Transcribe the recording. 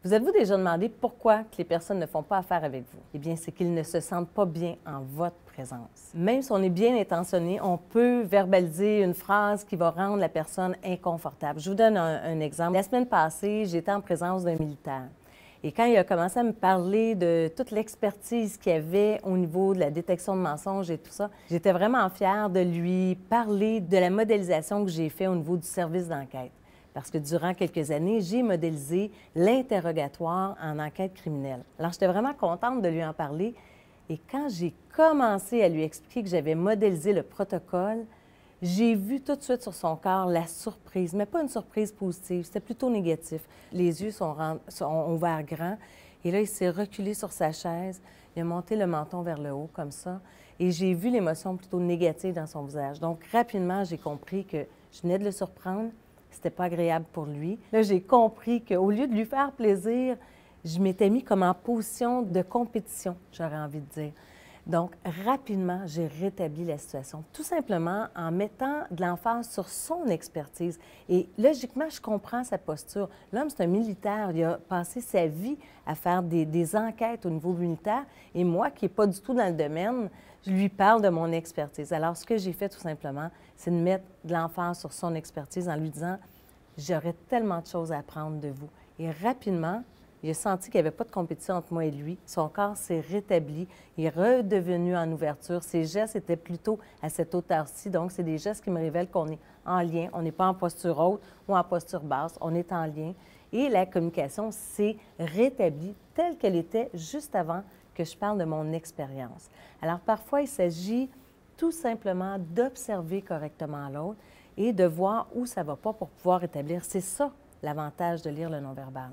Vous êtes-vous déjà demandé pourquoi que les personnes ne font pas affaire avec vous? Eh bien, c'est qu'ils ne se sentent pas bien en votre présence. Même si on est bien intentionné, on peut verbaliser une phrase qui va rendre la personne inconfortable. Je vous donne un exemple. La semaine passée, j'étais en présence d'un militaire. Et quand il a commencé à me parler de toute l'expertise qu'il y avait au niveau de la détection de mensonges et tout ça, j'étais vraiment fière de lui parler de la modélisation que j'ai faite au niveau du service d'enquête. Parce que durant quelques années, j'ai modélisé l'interrogatoire en enquête criminelle. Alors, j'étais vraiment contente de lui en parler. Et quand j'ai commencé à lui expliquer que j'avais modélisé le protocole, j'ai vu tout de suite sur son corps la surprise, mais pas une surprise positive, c'était plutôt négatif. Les yeux sont ouverts grands et là, il s'est reculé sur sa chaise, il a monté le menton vers le haut comme ça et j'ai vu l'émotion plutôt négative dans son visage. Donc, rapidement, j'ai compris que je venais de le surprendre, c'était pas agréable pour lui. Là, j'ai compris qu'au lieu de lui faire plaisir, je m'étais mis comme en position de compétition, j'aurais envie de dire. Donc, rapidement, j'ai rétabli la situation, tout simplement en mettant de l'emphase sur son expertise. Et logiquement, je comprends sa posture. L'homme, c'est un militaire. Il a passé sa vie à faire des enquêtes au niveau militaire. Et moi, qui n'ai pas du tout dans le domaine, je lui parle de mon expertise. Alors, ce que j'ai fait, tout simplement, c'est de mettre de l'emphase sur son expertise en lui disant « J'aurais tellement de choses à apprendre de vous. » Et rapidement, il a senti qu'il n'y avait pas de compétition entre moi et lui. Son corps s'est rétabli. Il est redevenu en ouverture. Ses gestes étaient plutôt à cette hauteur-ci. Donc, c'est des gestes qui me révèlent qu'on est en lien. On n'est pas en posture haute ou en posture basse. On est en lien. Et la communication s'est rétablie telle qu'elle était juste avant que je parle de mon expérience. Alors, parfois, il s'agit tout simplement d'observer correctement l'autre et de voir où ça ne va pas pour pouvoir établir. C'est ça l'avantage de lire le non-verbal.